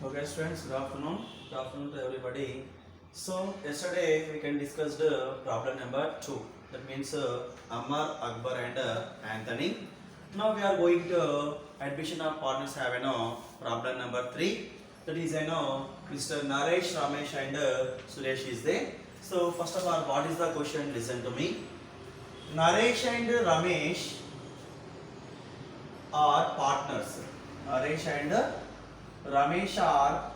Okay, students, good afternoon. Good afternoon to everybody. So, yesterday we can discuss the problem number 2. That means Ammar, Akbar and Anthony. Now we are going to admission of partners have problem number 3. That is Mr. Naresh, Ramesh and Suresh is there. So, first of all, what is the question? Listen to me. Naresh and Ramesh are partners. Naresh and Ramesh are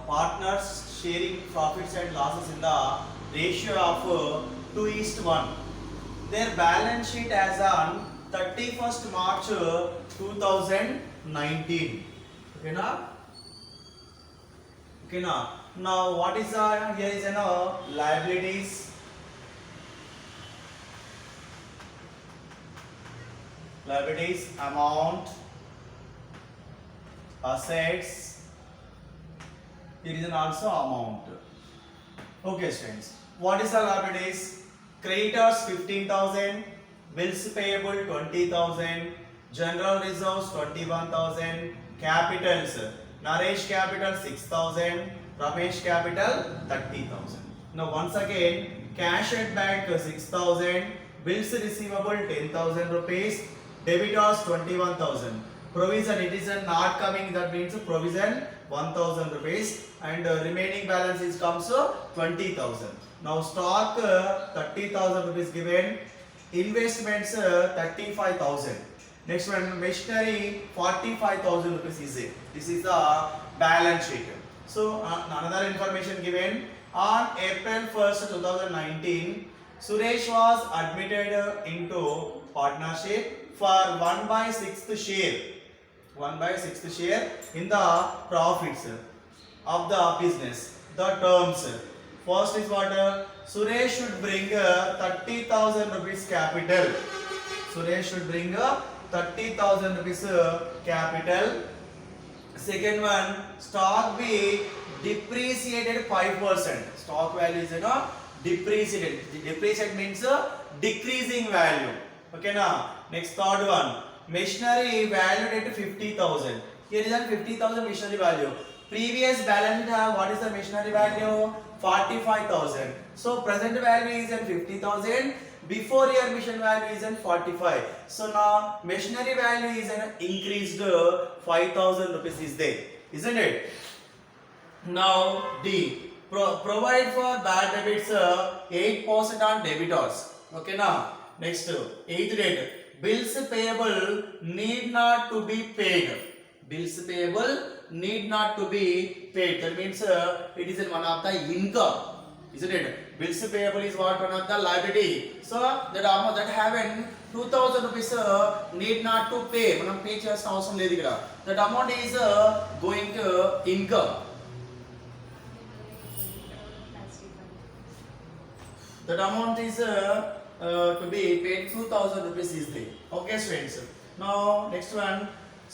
partners sharing profits and losses in the ratio of 2:1. Their balance sheet as on 31st March 2019. Okay, now? Okay, now. Now, what is here is liabilities. Liabilities amount, assets, here is also amount. Okay, students, what is the liabilities? Creditors 15,000, bills payable 20,000, general reserves 21,000, capitals Naresh capital 6,000, Ramesh capital 30,000. Now once again, cash at bank 6,000, bills receivable 10,000 rupees, debitors 21,000. Provision, it is not coming, that means provision 1,000 rupees and remaining balance is comes 20,000. Now stock 30,000 rupees given, investments 35,000. Next one, machinery 45,000 rupees is it. This is the balance sheet. So another information given, on April 1st 2019, Suresh was admitted into partnership for 1/6 share. 1/6 share in the profits of the business. The terms. First is what? Suresh should bring 30,000 rupees capital. Suresh should bring 30,000 rupees capital. Second one, stock be depreciated 5%. Stock value is depreciated. Depreciate means decreasing value. Okay, now next third one, machinery valued at 50,000. Here is a 50,000 machinery value. Previous balance sheet what is the machinery value? 45,000. So present value is at 50,000. Before year machine value is at 45. So now machinery value is an increased 5,000 rupees is there, isn't it? Now D. Provide for bad debits 8% on debitors. Okay, now next 8th date. Bills payable need not to be paid. Bills payable need not to be paid. That means it is in one of the income, isn't it? Bills payable is what? One of the liability. So that amount that having 2,000 rupees need not to pay. మనం pay చేయాల్సిన అవసరం లేదు ఇక్కడ. That amount is going to income. That amount is to be paid 2,000 rupees is there. Okay, students. Now next one,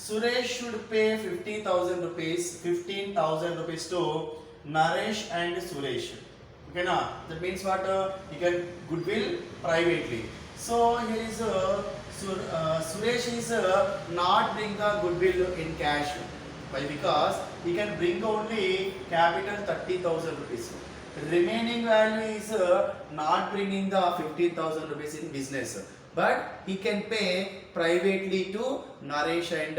Suresh should pay 50,000 rupees, 15,000 rupees to Naresh and Suresh. Okay, now that means what? You can goodwill privately. So here is Suresh is not bring the goodwill in cash. Why? Because he can bring only capital 30,000 rupees. Remaining value is not bringing the 15,000 rupees in business, but he can pay privately to Naresh and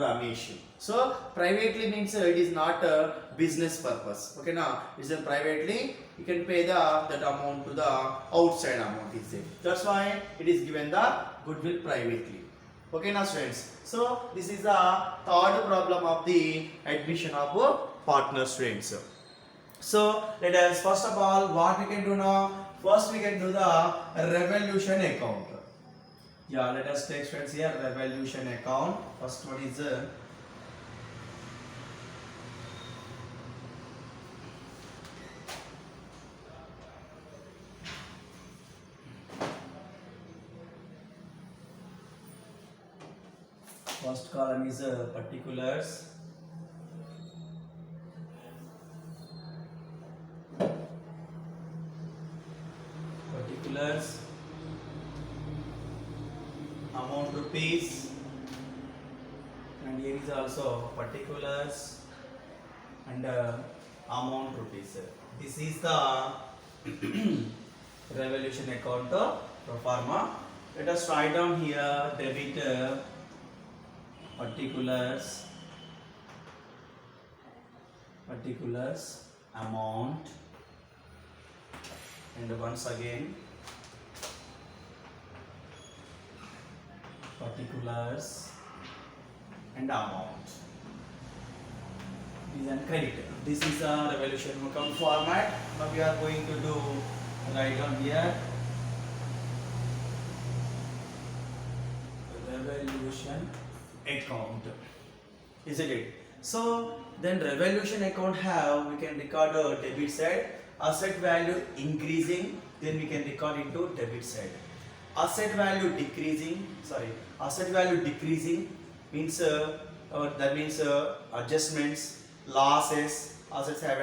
Ramesh. So privately means it is not a business purpose. Okay, now it's a privately you can pay that amount to the outside amount is there. That's why it is given the goodwill privately. Okay, now students. So this is the third problem of the admission of partner students. So let us first of all what we can do now. First we can do the revolution account. Yeah, let us take students here revolution account. First one is first column is particulars. Particulars, amount rupees, and here is also particulars and amount rupees. This is the revolution account pro forma. Let us write down here debit particulars amount, and once again particulars and amount. This is credit. This is a revolution account format. Now we are going to do write down here revolution account, isn't it? So then revolution account have, we can record a debit side, asset value increasing, then we can record into debit side. Asset value decreasing means that means adjustments, losses, assets have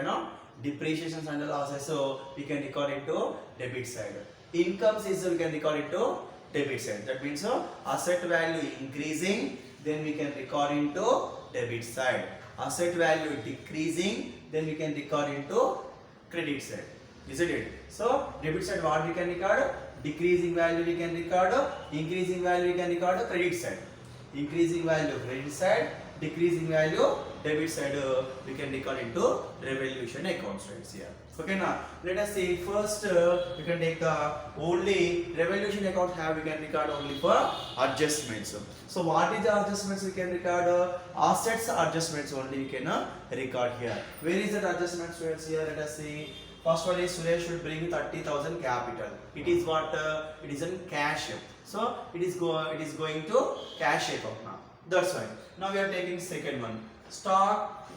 depreciations and losses, so we can record into debit side. Incomes is we can record into debit side. That means asset value increasing, then we can record into debit side. Asset value decreasing, then we can record into credit side, isn't it? So debit side what we can record? Decreasing value we can record, increasing value we can record credit side. Increasing value credit side, decreasing value debit side we can record into revolution account friends here. Okay, now let us see first we can take the only revolution account have, we can record only for adjustments. So what is the adjustments we can record? Assets adjustments only we can record here. Where is the adjustments friends here? Let us see. First one is Suresh should bring 30,000 capital. It is what? It is in cash. So it is going to cash account now. That's why. Now we are taking second one. Stock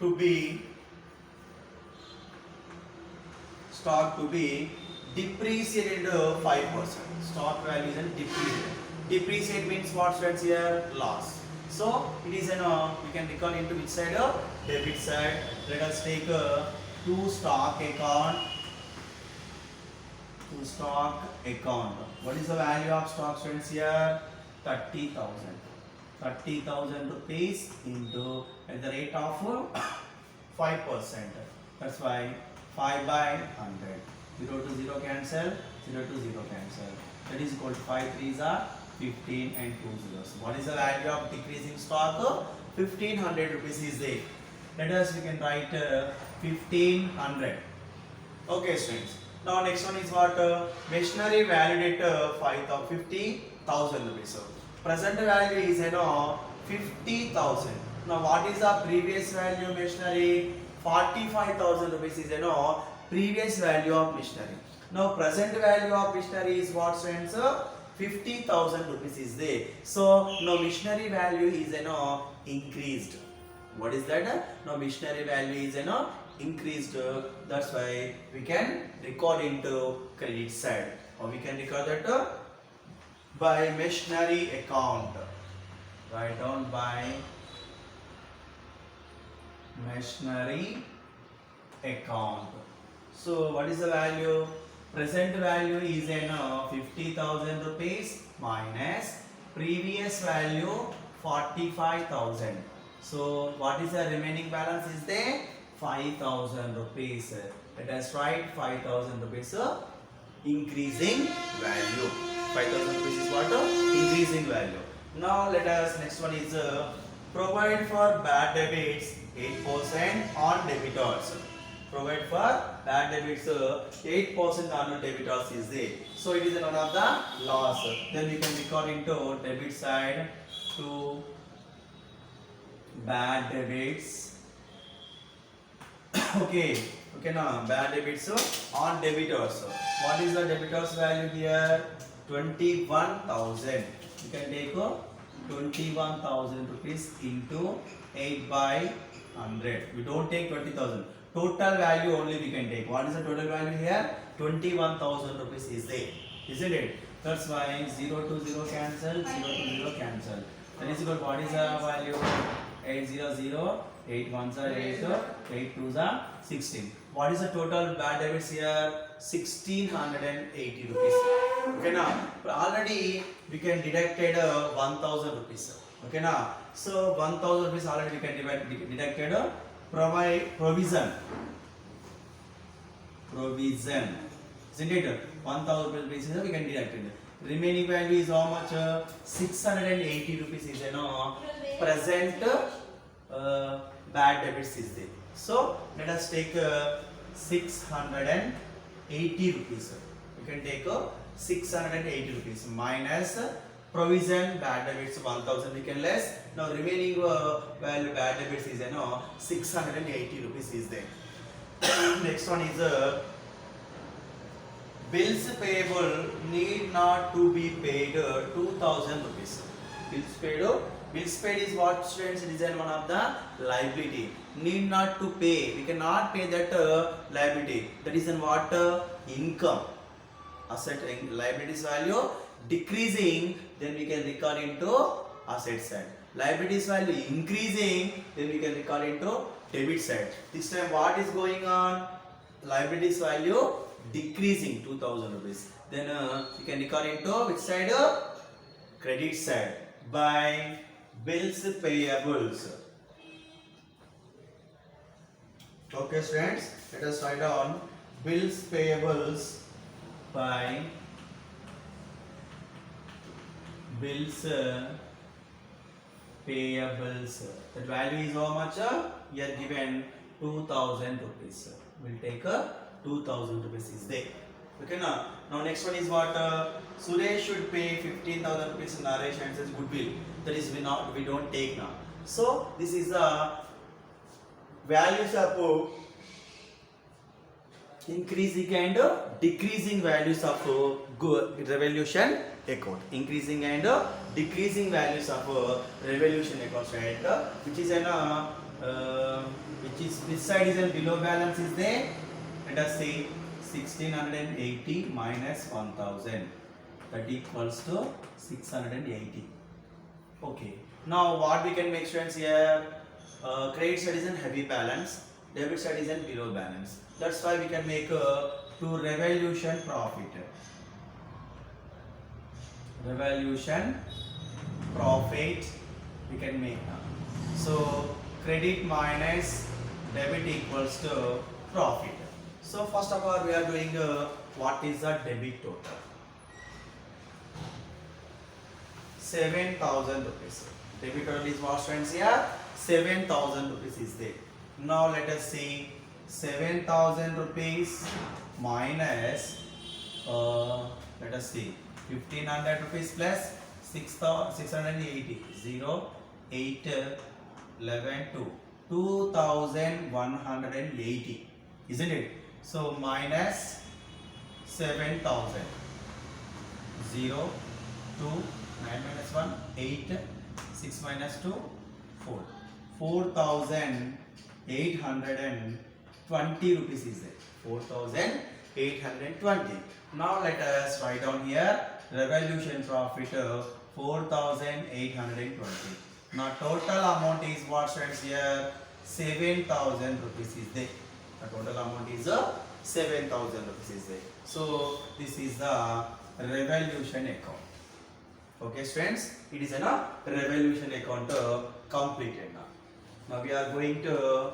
to be depreciated 5%. Stock value is depreciated. Depreciate means what friends here? Loss. So it is we can record into which side? Debit side. Let us take to stock account. What is the value of stock friends here? 30,000. 30,000 rupees into at the rate of 5%. That's why 5 by 100. 0 to 0 cancel, 0 to 0 cancel. That is equal to 5 3s are 15 and 2 zeros. What is the value of decreasing stock? 1500 rupees is there. Let us we can write 1500. Okay students. Now next one is what? Machinery valued at 50,000 rupees. So present value is 50,000. Now what is the previous value machinery? 45,000 rupees is previous value of machinery. Now present value of machinery is what friends? 50,000 rupees is there. So now machinery value is increased. What is that? Now machinery value is increased. That's why we can record into credit side, or we can record that by machinery account. Write down by machinery account. So what is the value? Present value is 50,000 rupees minus previous value 45,000. So what is the remaining balance is there? 5,000 rupees. Let us write 5,000 rupees increasing value. 5,000 rupees is what? Increasing value. Now let us, next one is provide for bad debits 8% on debitors. Provide for bad debits 8% on debitors is there. So it is one of the loss. Then we can record into debit side to bad debits. okay now bad debits on debitors. What is the debitors value here? 21,000. You can take 21,000 rupees into 8 by 100. We don't take 20,000. Total value only we can take. What is the total value here? 21,000 rupees is there, isn't it? That's why 0 to 0 cancel, 0 to 0 cancel. That is equal. What is the value? 800, 8 ones are 8, 8 twos are 16. What is the total bad debits here? 1,680 rupees. Okay now, already we can deducted 1,000 rupees. Okay now, So 1000 rupees already we can deducted. Provision. Isn't it? 1000 rupees we can deduct it. Remaining value is how much? 680 rupees is present bad debits is there. So let us take 680 rupees. We can take 680 rupees minus provision bad debits 1000 we can less. Now remaining value bad debits is 680 rupees is there. Next one is bills payable need not to be paid 2000 rupees. Bills paid is what, students? It is one of the liability. Need not to pay. We cannot pay that liability. That is in what? Income. Asset liabilities value decreasing, then we can record into asset side. Liabilities value increasing, then we can record into debit side. This time what is going on? Liabilities value decreasing 2000 rupees. Then you can record into which side? Credit side by bills payables. Okay, students, let us write down bills payables by bills payables. The value is how much? Here given 2000 rupees. We'll take 2000 rupees is there. Okay, now next one is what? Suresh should pay 15,000 rupees in Naresh and says goodwill. That is we don't take now. So this is the values of increasing and decreasing values of revaluation account. Increasing and decreasing values of revaluation account, right? Which is which side is in below balance is there? Let us see 1680 minus 1000. That equals to 680. Okay. Now what we can make, students, here? Credit side is in heavy balance, debit side is in below balance. That's why we can make to revaluation profit. Revaluation profit we can make now. So credit minus debit equals to profit. So first of all we are doing what is the debit total? 7,000 rupees. Debit total is what, friends, here? 7,000 rupees is there. Now let us see 7,000 rupees minus let us see 1,500 rupees plus 680. 0, 8, 11, 2. 2,180. Isn't it? So minus 7,000. 0, 2, 9 minus 1, 8, 6 minus 2, 4. 4,820 rupees is there. 4,820. Now let us write down here revaluation profit 4,820. Now total amount is what, friends, here? 7,000 rupees is there. The total amount is 7,000 rupees is there. So this is the revaluation account. Okay, friends, it is a revaluation account completed now. Now we are going to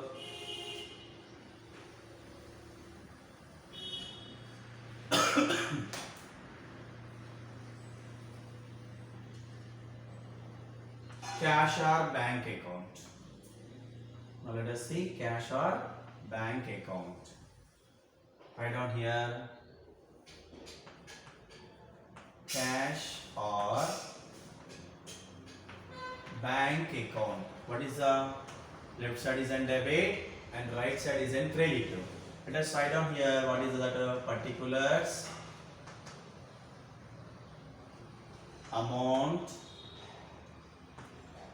cash or bank account. Now let us see cash or bank account. Write down here cash or bank account. What is the left side is in debit and right side is in credit. Let us write down here what is that particulars, amount,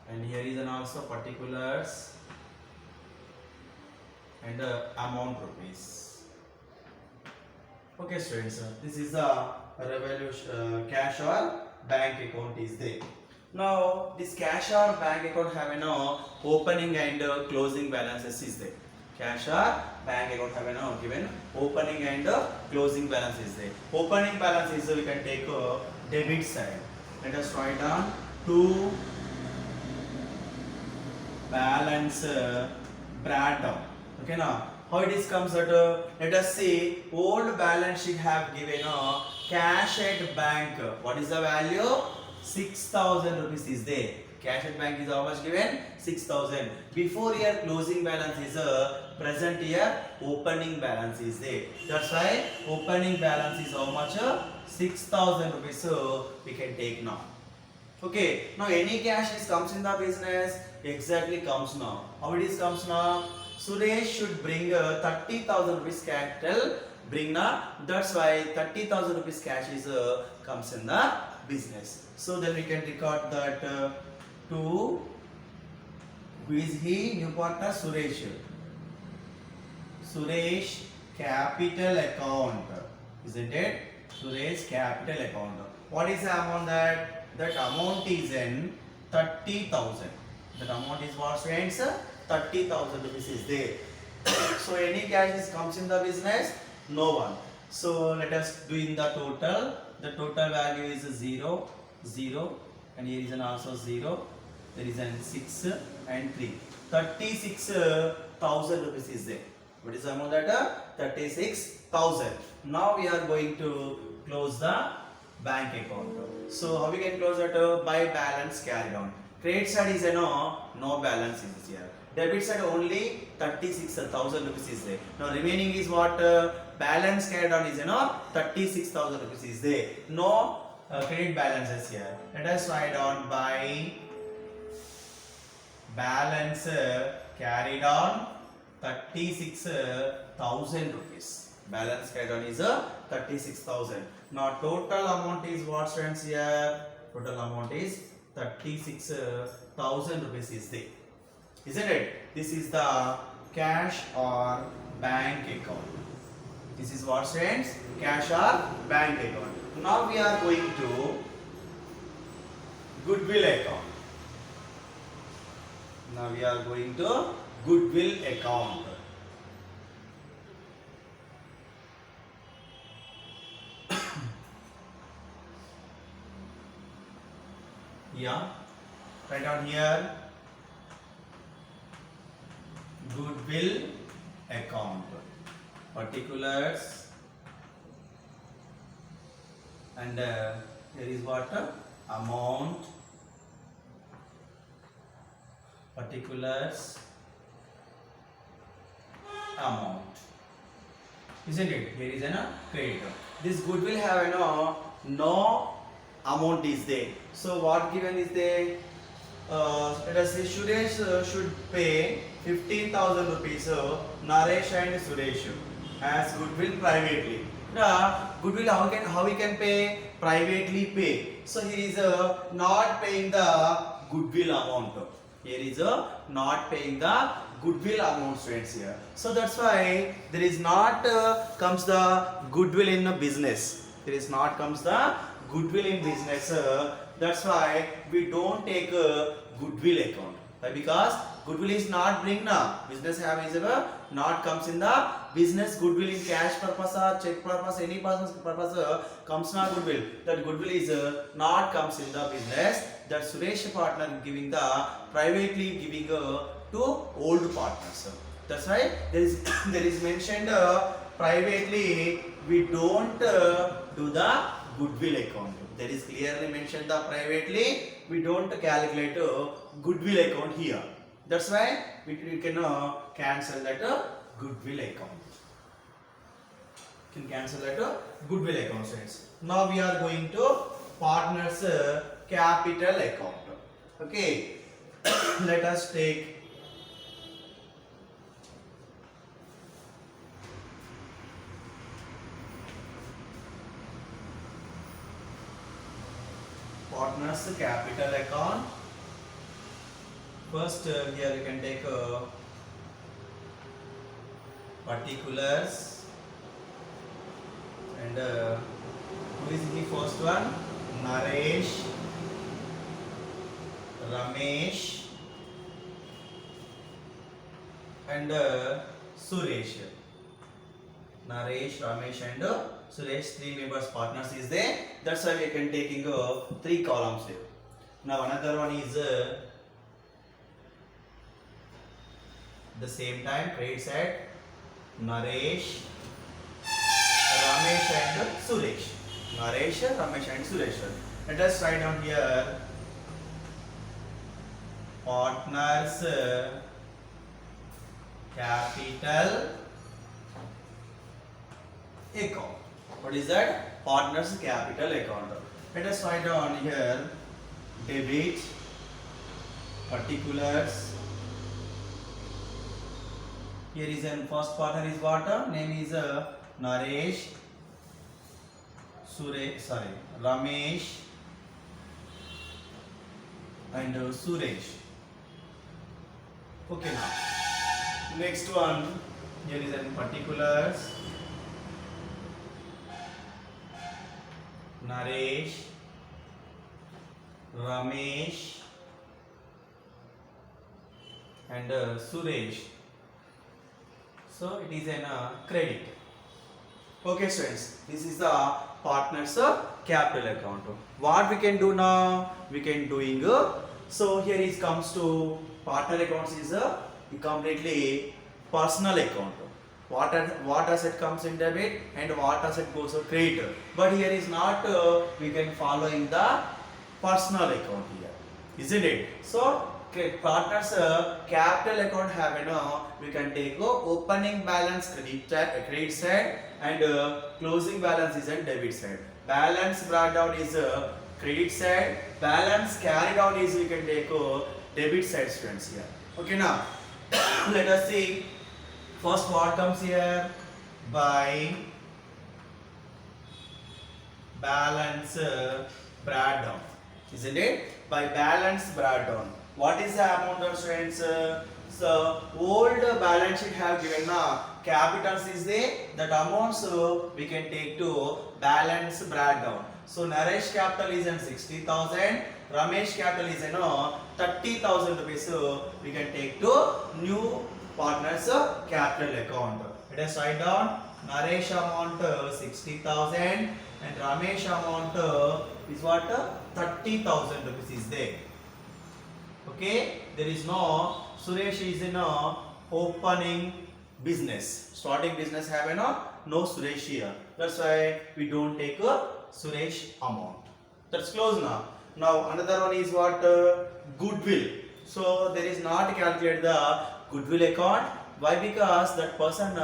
and here is an also particulars and amount rupees. Okay, students, this is the revaluation cash or bank account is there. Now this cash or bank account have opening and closing balances is there. Cash or bank account have given opening and closing balance is there. Opening balance is we can take debit side. Let us write down 2 balance brought down. Okay, now how it is comes that let us see old balance sheet have given cash at bank. What is the value? 6,000 rupees is there. Cash at bank is how much given? 6,000. Before year closing balance is present year opening balance is there. That's why opening balance is how much? 6,000 rupees. So we can take now. Okay, now any cash is comes in the business, exactly comes now. How it is comes now? Suresh should bring 30,000 rupees capital, bring now. That's why 30,000 rupees cash is comes in the business. So then we can record that to who is he? New partner Suresh. Suresh capital account, isn't it? Suresh capital account. What is the amount that? That amount is in 30,000. That amount is what, friends? 30,000 rupees is there. So any cash is comes in the business? No one. So let us do in the total. The total value is 0, 0, and here is an also 0. There is an 6 and 3. 36,000 rupees is there. What is the amount that? 36,000. Now we are going to close the bank account. So how we can close that? By balance carried on. Credit side is no balance is here. Debit side only 36,000 rupees is there. Now remaining is what? Balance carried on is 36,000 rupees is there. No credit balances here. Let us write down by balance carried on 36,000 rupees. Balance carried on is 36,000. Now total amount is what, friends, here? Total amount is 36,000 rupees is there. Isn't it? This is the cash or bank account. This is what, friends? Cash or bank account. Now we are going to goodwill account. Now we are going to goodwill account. Yeah, write down here goodwill account, particulars, and there is what? Amount, particulars, amount, isn't it? Here is a credit. This goodwill have no amount is there. So what given is there? Let us say Suresh should pay 15,000 rupees. Naresh and Suresh as goodwill privately. Now goodwill how we can pay? Privately pay. So here is not paying the goodwill amount. Here is not paying the goodwill amount, friends, here. So that's why there is not comes the goodwill in a business. There is not comes the goodwill in business. That's why we don't take a goodwill account. Why? Because goodwill is not bring na. Business have is not comes in the business. Goodwill in cash purpose or check purpose, any purpose comes na goodwill. That goodwill is not comes in the business. That Suresh partner giving the privately giving to old partners. That's why there is there is mentioned privately we don't do the goodwill account. There is clearly mentioned the privately we don't calculate goodwill account here. That's why we can cancel that goodwill account. Can cancel that goodwill account, friends. Now we are going to partners capital account. Okay, let us take partners capital account. First here you can take particulars and who is the first one? Naresh, Ramesh and Suresh. Naresh, Ramesh and Suresh, 3 members partners is there. That's why we can taking 3 columns here. Now another one is the same time credit side Naresh, Ramesh and Suresh. Naresh, Ramesh and Suresh. Let us write down here partners capital account. What is that? Partners capital account. Let us write down here debit particulars. Here is an first partner is what? Name is Naresh, Ramesh and Suresh. Okay, now next one, here is an particulars Naresh, Ramesh and Suresh. So it is an credit. Okay students, this is the partners capital account. What we can do now? We can doing so here is comes to partner accounts is a completely personal account. What asset comes in debit and what asset goes to credit. But here is not we can follow in the personal account here, isn't it? So partners capital account have we can take opening balance credit side and closing balance is a debit side. Balance brought down is credit side. Balance carried out is we can take debit side students here. Okay, now let us see first what comes here by balance brought down, isn't it? By balance brought down. What is the amount of students? So old balance sheet have given capitals is there. That amounts we can take to balance brought down. So Naresh capital is in 60,000. Ramesh capital is in 30,000 rupees. We can take to new partners capital account. Let us write down Naresh amount 60,000 and Ramesh amount is what? 30,000 rupees is there. Okay, there is no Suresh is in opening business, starting business have no Suresh here. That's why we don't take a Suresh amount. That's close now. Now another one is what? Goodwill. So there is not calculated the goodwill account. Why? Because that person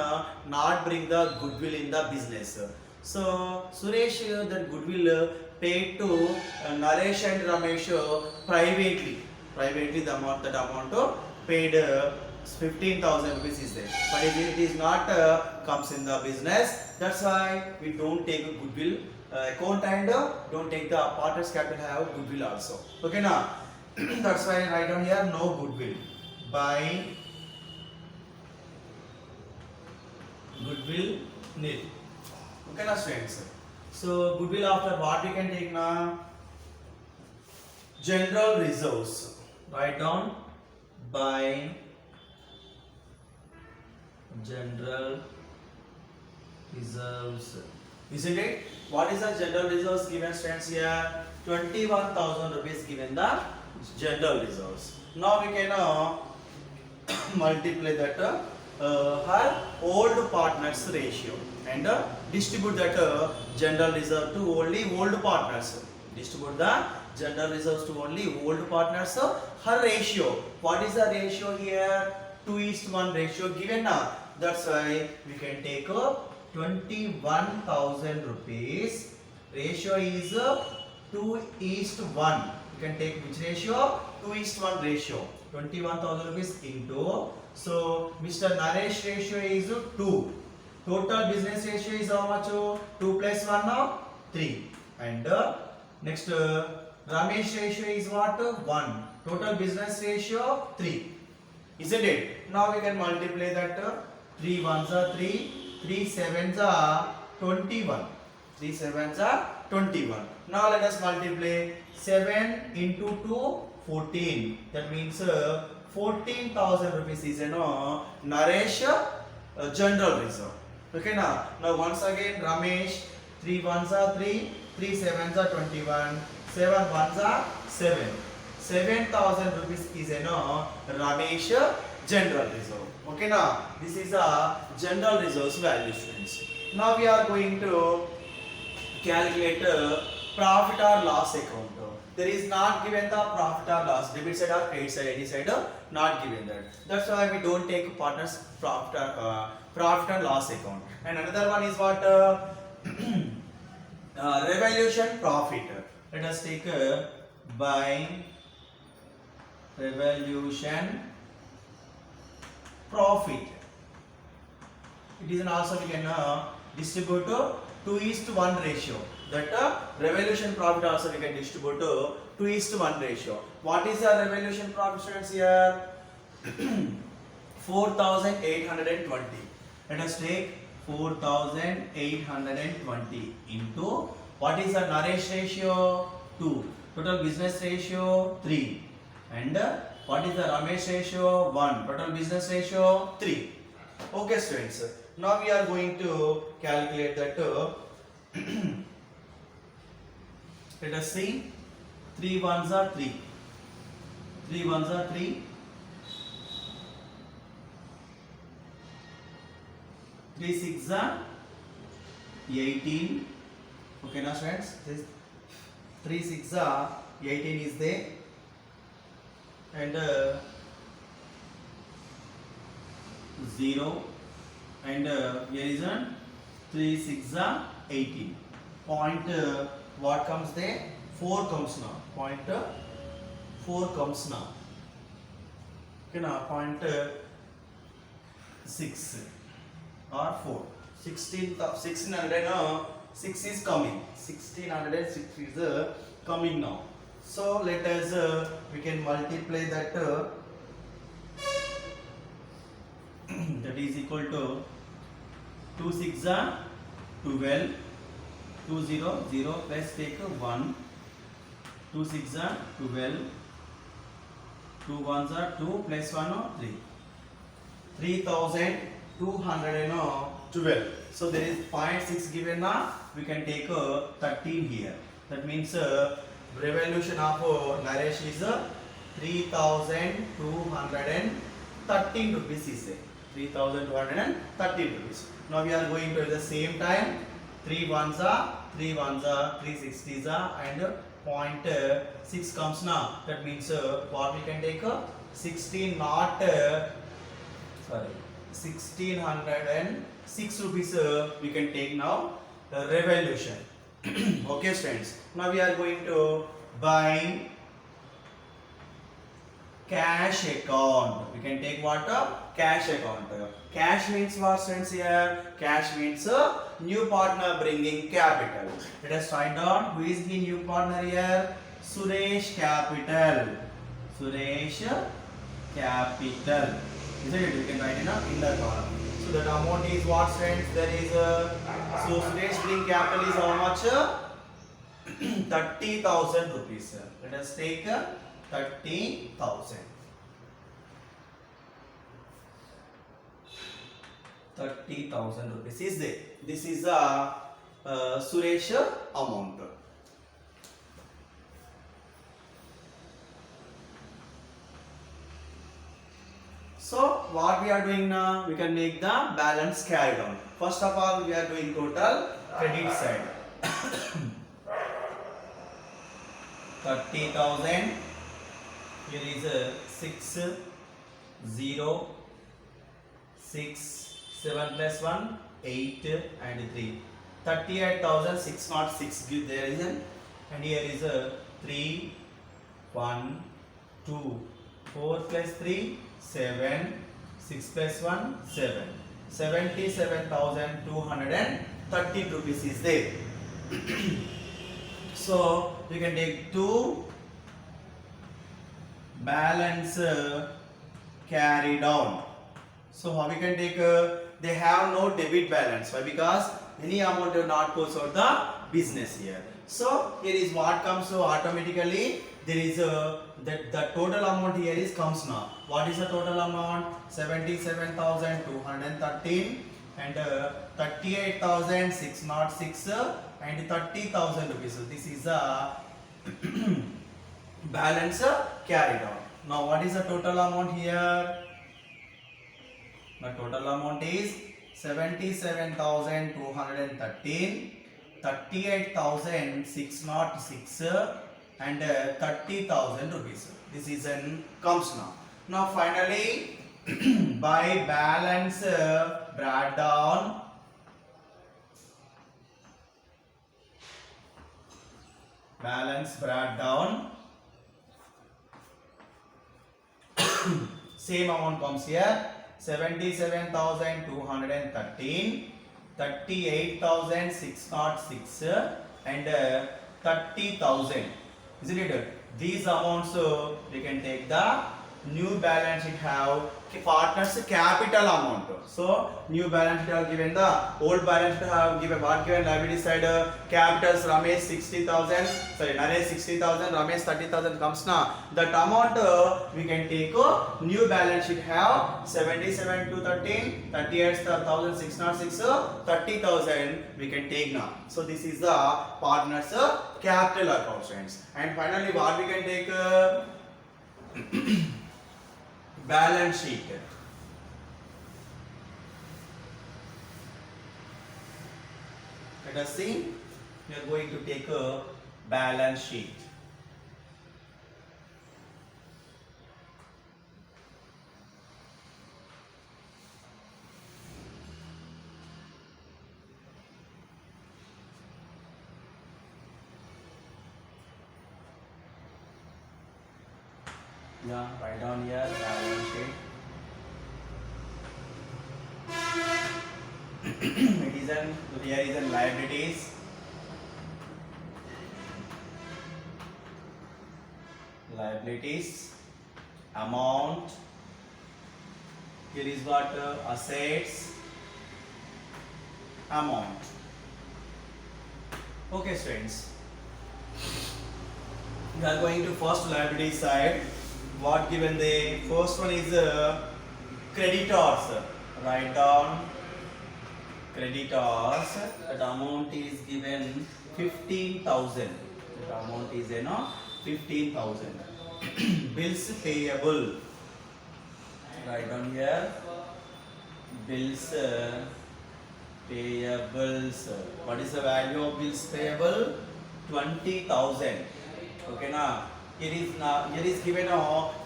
not bring the goodwill in the business. So Suresh that goodwill paid to Naresh and Ramesh privately. Privately the amount paid 15,000 rupees is there. But it is not comes in the business. That's why we don't take a goodwill account and don't take the partners capital have goodwill also. Okay, now that's why I write down here no goodwill. By goodwill nil. Okay, now students. So goodwill after what we can take now? General reserves. Write down by general reserves. Isn't it? What is the general reserves given students here? 21,000 rupees given the general reserves. Now we can multiply that her old partners ratio and distribute that general reserve to only old partners. Distribute the general reserves to only old partners. Her ratio. What is the ratio here? 2:1 ratio given now. That's why we can take 21,000 rupees. Ratio is 2:1. You can take which ratio? 2:1 ratio. 21,000 rupees into. So Mr. Naresh ratio is 2. Total business ratio is how much? 2 plus 1 now 3. And next Ramesh ratio is what? 1. Total business ratio 3. Isn't it? Now we can multiply that 3 ones are 3, 3 sevens are 21. 3 sevens are 21. Now let us multiply 7 into 2, 14. That means 14,000 rupees is Naresh general reserve. Okay, now once again Ramesh 3 ones are 3, 3 sevens are 21, 7 ones are 7. 7,000 rupees is Ramesh general reserve. Okay, now this is a general reserves value, students. Now we are going to calculate profit or loss account. There is not given the profit or loss, debit side or credit side, any side not given that. That's why we don't take partners profit and loss account. And another one is what revaluation profit. Let us take by revaluation profit. It is also we can distribute to 2:1 ratio. That revaluation profit also we can distribute to 2:1 ratio. What is the revaluation profit, students, here? 4,820. Let us take 4,820 into what is the Naresh ratio? 2. Total business ratio 3. And what is the Ramesh ratio? 1. Total business ratio 3. Okay, students. Now we are going to calculate that. Let us see. 3 ones are 3. 3 ones are 3. 3 6 are 18. Okay, now friends, this 3 6 are 18 is there, and 0, and here is a 3 6 are 18. Point what comes there? 4 comes now. Point 4 comes now. Okay, now point 6 or 4. 1606 is coming. 1606 is coming now. So let us we can multiply that. That is equal to 2 6 are 12. 2 0 0 plus take 1. 2 6 are 12. 2 1s are 2 plus 1 3. 3,212. So there is 0.6 given now. We can take 13 here. That means revaluation of Naresh is 3,213 rupees is 3,213 rupees. Now we are going to at the same time 3 1s are 3 60s are, and 0.6 comes now. That means what we can take 1606 rupees we can take now revaluation. Okay, students. Now we are going to buy cash account. We can take what? Cash account. Cash means what, students, here? Cash means new partner bringing capital. Let us find out who is the new partner here. Suresh Capital. Suresh Capital. Isn't it? We can write in the column. So that amount is what, students? There is so Suresh bring capital is how much? 30,000 rupees. Let us take 30,000. 30,000 rupees is there. This is a Suresh amount. So what we are doing now? We can make the balance carry down. First of all, we are doing total credit side. 30,000. Here is 6 0 6 7 plus 1 8 and 3. 38,606 give there is an, and here is 3 1 2 4 plus 3 7 6 plus 1 7. 77,213 rupees is there. So we can take 2 balance carry down. So how we can take they have no debit balance. Why? Because any amount do not goes out the business here. So here is what comes, so automatically there is the total amount here is comes now. What is the total amount? 77,213 and 38,606 and 30,000 rupees. So this is a balance carried on. Now what is the total amount here? The total amount is 77,213, 38,606 and 30,000 rupees. This is an comes now. Now finally by balance breakdown, same amount comes here, 77,213, 38,606 and 30,000. Isn't it? These amounts we can take the new balance sheet have partners capital amount. So new balance sheet have given the old balance sheet have given what given liability side capitals Ramesh 60,000, sorry Naresh 60,000, Ramesh 30,000 comes now. That amount we can take new balance sheet have 77,213, 38,606, 30,000 we can take now. So this is the partners capital account, friends. And finally what we can take balance sheet. Let us see. We are going to take a balance sheet. Yeah, write down here balance sheet. It is an here is an liabilities. Liabilities amount. Here is what assets amount. Okay, students. We are going to first liability side. What given the first one is creditors. Write down creditors. That amount is given 15,000. That amount is 15,000. Bills payable. Write down here. Bills payables. What is the value of bills payable? 20,000. Okay na. Here is given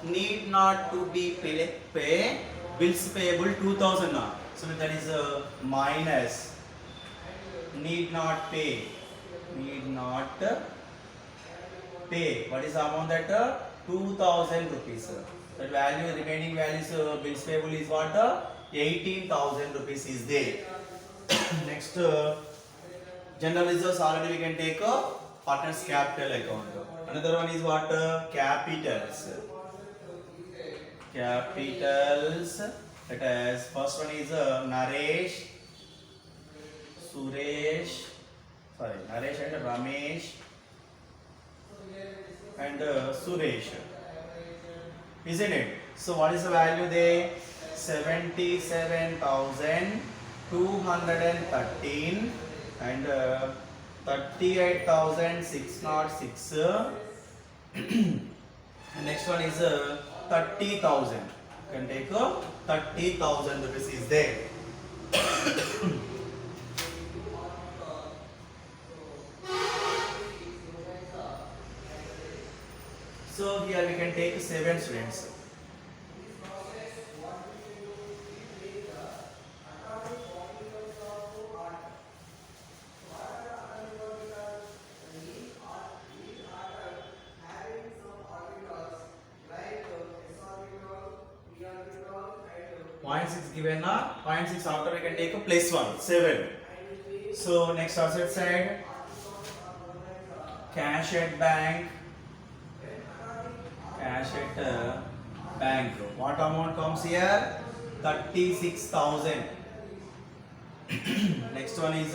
need not to be pay bills payable 2,000 now. So that is minus need not pay. What is the amount that 2,000 rupees. That value remaining values bills payable is what 18,000 rupees is there. Next general reserves already we can take partners capital account. Another one is what capitals. Capitals. That is first one is Naresh, Suresh, sorry Naresh and Ramesh and Suresh. Isn't it? So what is the value there? 77,213 and 38,606. And next one is 30,000. You can take 30,000 rupees is there. So here we can take 7 students. Point 6 given na, 0.6 after we can take a plus 1, 7. So next asset side, cash at bank. What amount comes here? 36,000. Next one is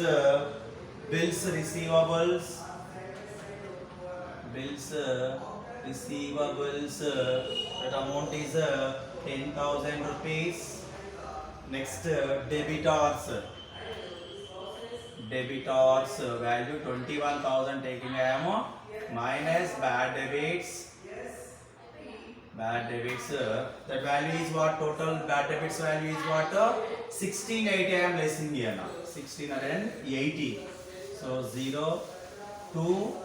bills receivables. That amount is 10,000 rupees. Next debitors. Value 21,000 taking I am minus bad debits. bad debits, that value is what? Total bad debits value is what? 1680 I am lessing here now. 1680. So 0, 2,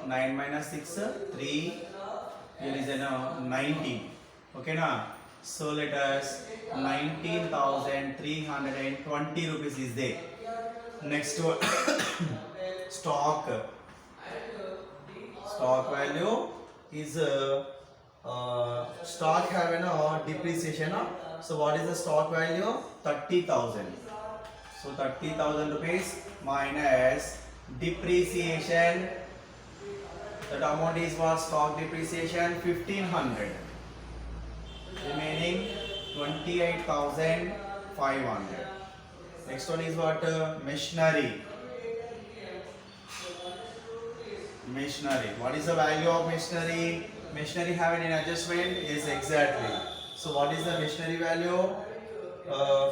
9 minus 6, 3. Here is 19. Okay now. So let us 19,320 rupees is there. Next one stock. Stock value is stock have depreciation. So what is the stock value? 30,000. So 30,000 rupees minus depreciation. That amount is what? Stock depreciation 1500. Remaining 28,500. Next one is what? Machinery. Machinery. What is the value of machinery? Machinery having an adjustment is exactly. So what is the machinery value?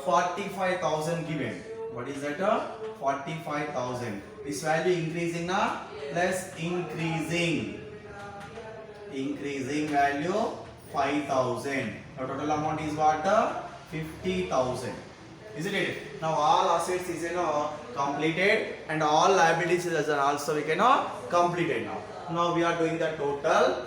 45,000 given. What is that? 45,000. This value increasing now? Plus increasing. Increasing value 5,000. Now total amount is what? 50,000. Isn't it? Now all assets is completed and all liabilities is also we can completed now. Now we are doing the total.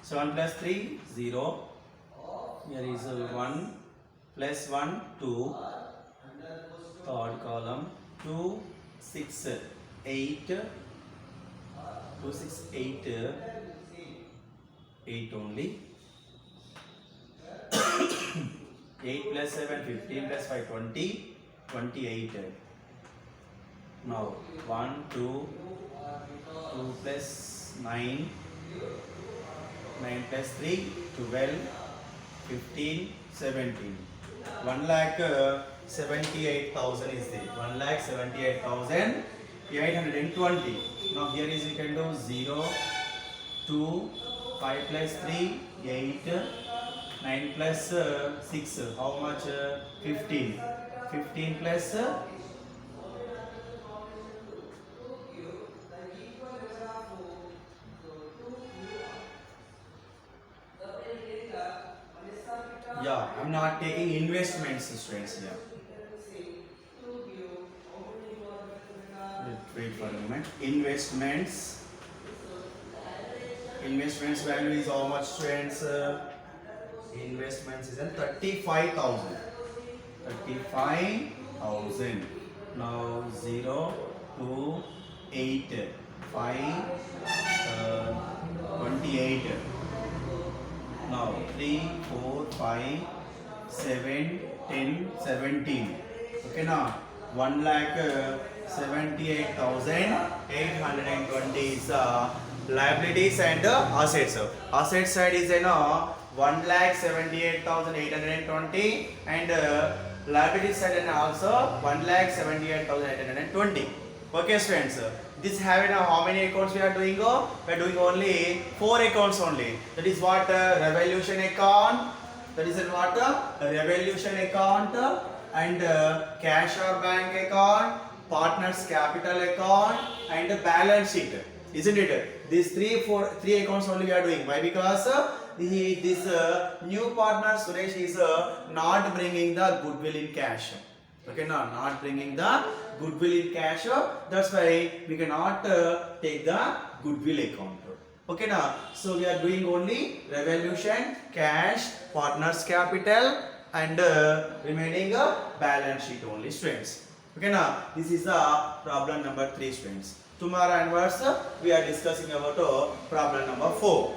So 1 plus 3, 0. Here is 1 plus 1, 2. Third column 2, 6, 8. 2, 6, 8. 8 only. 8 plus 7, 15 plus 5, 20, 28. Now 1, 2, 2 plus 9, 9 plus 3, 12, 15, 17. 1,78,000 is there. 1,78,820. Now here is we can do 0, 2, 5 plus 3, 8, 9 plus 6, how much? 15. 15 plus yeah, I'm not taking investments, students here. Wait for a moment. Investments. Investments value is how much, students? Investments is 35,000. 35,000. Now 0, 2, 8, 5, 28. Now 3, 4, 5, 7, 10, 17. Okay now 1,78,820 is liabilities and assets. Asset side is 1,78,820 and liability side and also 1,78,820. Okay, students. This having how many accounts we are doing? We are doing only 4 accounts only. That is what? Revolution account. That is what? Revolution account and cash or bank account, partners capital account and balance sheet. Isn't it? These three accounts only we are doing. Why? Because this new partner Suresh is not bringing the goodwill in cash. Okay, no, not bringing the goodwill in cash. That's why we cannot take the goodwill account. Okay, now so we are doing only revolution, cash, partners capital, and remaining balance sheet only, students. Okay, now this is the problem number 3, students. Tomorrow onwards we are discussing about problem number 4.